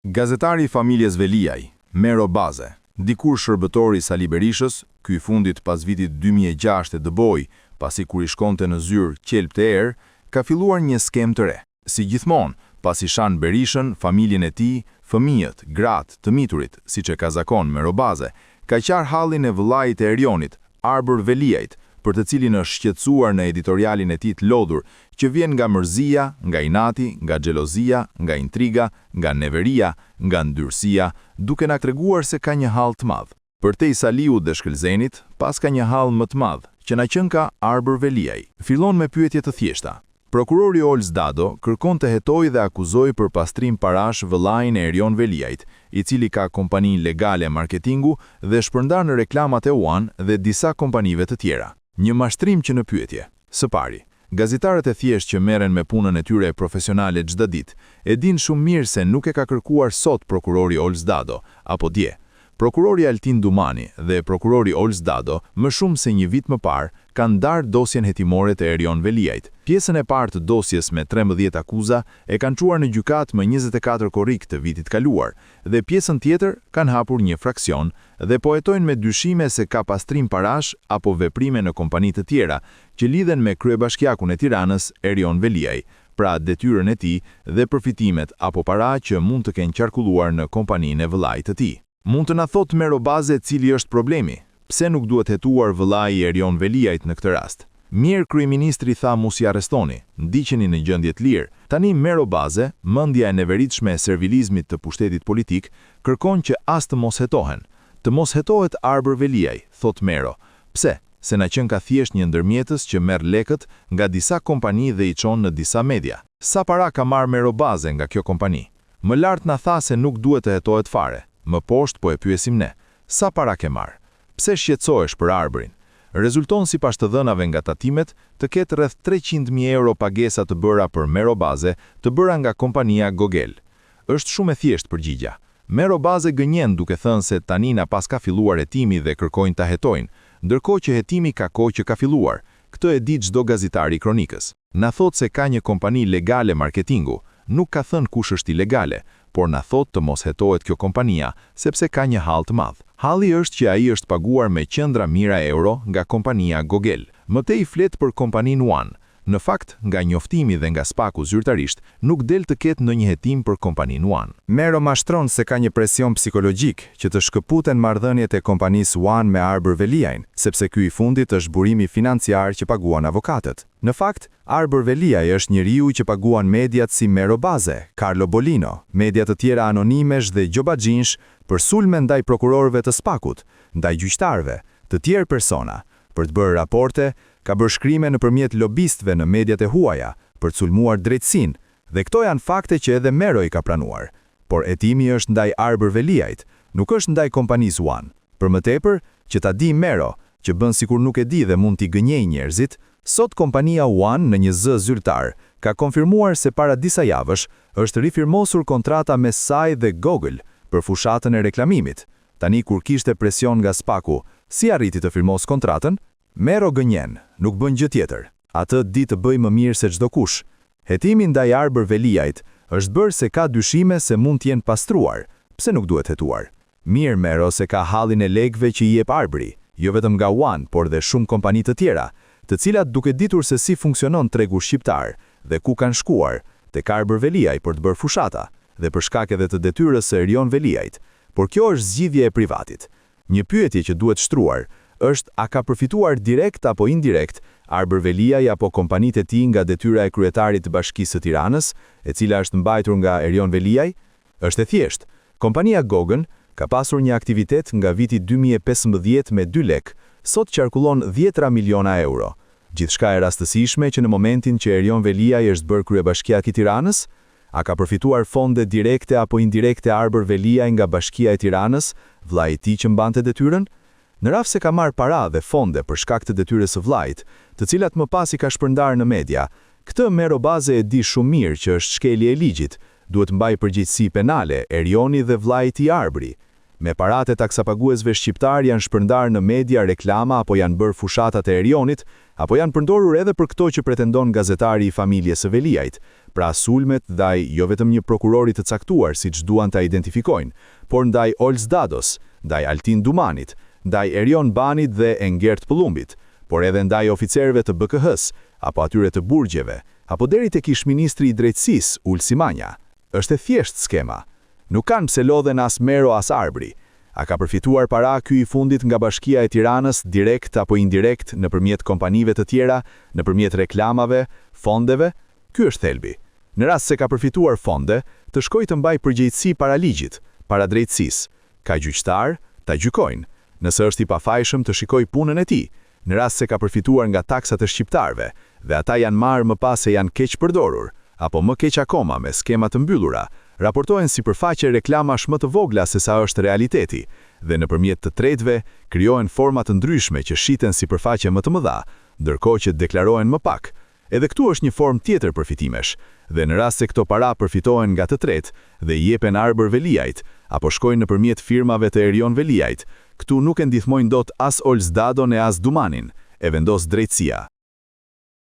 Gazetari i familjes Veliaj, Mero Baze, dikur shërbëtori i Sali Berishës, ky i fundit pas vitit 2006 e dëboi, pasi kur i shkonte në zyrë qelp të erë, ka filluar një skem të re. Si gjithmonë, pasi shan Berishën, familjen e tij, fëmijët, gratë, të miturit, siç e ka zakon Mero Baze, ka qarë hallin e vëllait e Erionit, Arbër Veliajt, për të cilin është shqetësuar në editorialin e tij të lodhur, që vjen nga mërzia, nga inati, nga xhelozia, nga intriga, nga neveria, nga ndyrësia, duke na treguar se ka një hall të madh. Përtej Saliut dhe Shkëlzenit, pas ka një hall më të madh, që na qen ka Arbër Veliaj. Fillon me pyetje të thjeshta. Prokurori Olz Dado kërkon të hetojë dhe akuzoi për pastrim parash vëllain e Erion Veliajt, i cili ka kompani legale marketingu dhe shpërndar në reklamat e One dhe disa kompanive të tjera. Një mashtrim që në pyetje. Së pari, gazetarët e thjeshtë që merren me punën e tyre profesionale çdo ditë, e dinë shumë mirë se nuk e ka kërkuar sot prokurori Olz Dado, apo dje. Prokurori Altin Dumani dhe prokurori Olz Dado, më shumë se një vit më parë, kanë ndarë dosjen hetimore të Erion Veliajt. Pjesën e parë të dosjes me 13 akuza e kanë çuar në gjykatë më 24 korrik të vitit kaluar, dhe pjesën tjetër kanë hapur një fraksion dhe po hetojnë me dyshime se ka pastrim parash apo veprime në kompani të tjera që lidhen me kryebashkiakun e Tiranës, Erion Veliaj, pra detyrën e tij dhe përfitimet apo para që mund të kenë qarkulluar në kompaninë e vëllait të tij. Mund të na thotë Mero Baze cili është problemi? Pse nuk duhet hetuar vëllai i Erion Veliajt në këtë rast? Mirë kryeministri tha mos i arrestoni, ndiqeni në gjendje të lirë. Tani Mero Baze, mendja e neveritshme e servilizmit të pushtetit politik, kërkon që as të mos hetohen. Të mos hetohet Arbër Veliaj, thot Mero. Pse? Se na qen ka thjesht një ndërmjetës që merr lekët nga disa kompani dhe i çon në disa media. Sa para ka marrë Mero Baze nga kjo kompani? Më lart na tha se nuk duhet të hetohet fare. Më poshtë po e pyesim ne. Sa para ke marrë? Pse shqetësohesh për Arbërin? Rezulton sipas të dhënave nga tatimet të ketë rreth 300.000 euro pagesa të bëra për Mero Baze, të bëra nga kompania Gogel. Është shumë e thjeshtë përgjigja. Mero Baze gënjen duke thënë se tani na pas ka filluar hetimi dhe kërkojnë ta hetojnë, ndërkohë që hetimi ka kohë që ka filluar. Këtë e di çdo gazetar i Kronikës. Na thot se ka një kompani legale marketingu, nuk ka thënë kush është ilegale, por na thot të mos hetohet kjo kompania, sepse ka një hall të madh. Halli është që ai është paguar me qendra mijëra euro nga kompania Gogel. Më tej flet për kompaninë One. Në fakt, nga njoftimi dhe nga spaku zyrtarisht, nuk del të ketë ndonjë hetim për kompaninë One. Mero mashtron se ka një presion psikologjik që të shkëputen marrëdhëniet e kompanisë One me Arbër Veliajn, sepse ky i fundit është burimi financiar që paguan avokatët. Në fakt, Arbër Veliaj është njeriu që paguan mediat si Mero Baze, Carlo Bolino, media të tjera anonimesh dhe Gjobaxhinsh për sulme ndaj prokurorëve të spakut, ndaj gjyqtarëve, të tjerë persona, për të bërë raporte, ka bërë shkrime nëpërmjet lobistëve në mediat e huaja për të sulmuar drejtësinë, dhe këto janë fakte që edhe Mero i ka pranuar. Por hetimi është ndaj Arbër Veliajt, nuk është ndaj kompanisë One. Për më tepër, që ta di Mero, që bën sikur nuk e di dhe mund t'i gënjejë njerëzit, sot kompania One në një zë zyrtar ka konfirmuar se para disa javësh është rifirmosur kontrata mes saj dhe Google për fushatën e reklamimit. Tani kur kishte presion nga spaku, si arriti të firmos kontratën? Mero gënjen, nuk bën gjë tjetër. Atë di të bëj më mirë se çdo kush. Hetimi ndaj Arbër Veliajt është bërë se ka dyshime se mund të jenë pastruar. Pse nuk duhet hetuar? Mirë Mero se ka hallin e lekëve që i jep Arbëri, jo vetëm nga One, por dhe shumë kompani të tjera, të cilat duke ditur se si funksionon tregu shqiptar dhe ku kanë shkuar tek Arbër Veliaj për të bërë fushata dhe për shkak edhe të detyrës së Erion Veliajt. Por kjo është zgjidhje e privatit. Një pyetje që duhet shtruar është a ka përfituar direkt apo indirekt Arbër Veliaj apo kompanitë e tij nga detyra e kryetarit të Bashkisë së Tiranës, e cila është mbajtur nga Erion Veliaj? Është e thjeshtë. Kompania Gogën ka pasur një aktivitet nga viti 2015 me 2 lek, sot qarkullon 10 miliona euro. Gjithçka e rastësishme që në momentin që Erion Veliaj është bërë kryebashkiak i Tiranës, a ka përfituar fonde direkte apo indirekte Arbër Veliaj nga Bashkia e Tiranës, vllai i tij që mbante detyrën? Në rast se ka marrë para dhe fonde për shkak të detyrës së vllait, të cilat më pas i ka shpërndarë në media, këtë Mero Baze e di shumë mirë që është shkelje e ligjit, duhet mbaj përgjegjësi penale Erioni dhe vllai i tij Arbëri. Me paratë e taksapaguesve shqiptar janë shpërndar në media reklama apo janë bërë fushatat e Erionit, apo janë përndorur edhe për këto që pretendon gazetari i familjes së Veliajt, pra sulmet ndaj jo vetëm një prokurorit të caktuar siç duan ta identifikojnë, por ndaj Olz Dados, ndaj Altin Dumanit, ndaj Erion Banit dhe Engert Pëllumbit, por edhe ndaj oficerëve të BKH-s, apo atyre të burgjeve, apo deri tek ish-ministri i drejtësisë Ulsi Manja. Është e thjeshtë skema. Nuk kanë pse lodhen as Mero as Arbri. A ka përfituar para ky i fundit nga Bashkia e Tiranës direkt apo indirekt nëpërmjet kompanive të tjera, nëpërmjet reklamave, fondeve? Ky është thelbi. Në rast se ka përfituar fonde, të shkojë të mbaj përgjegjësi para ligjit, para drejtësisë. Ka gjyqtar, ta gjykojnë. Nëse është i pafajshëm të shikojë punën e tij. Në rast se ka përfituar nga taksat e shqiptarëve dhe ata janë marrë më pas se janë keq përdorur, apo më keq akoma me skema të mbyllura, raportohen sipërfaqe reklamash më të vogla se sa është realiteti, dhe nëpërmjet të tretëve krijohen forma të ndryshme që shiten sipërfaqe më të mëdha, ndërkohë që deklarohen më pak. Edhe këtu është një formë tjetër përfitimesh, dhe në rast se këto para përfitohen nga të tretë dhe i jepen Arbër Veliajt apo shkojnë nëpërmjet firmave të Erion Veliajt, këtu nuk e ndihmojnë dot as Olz Dadon e as Dumanin, e vendos drejtësia.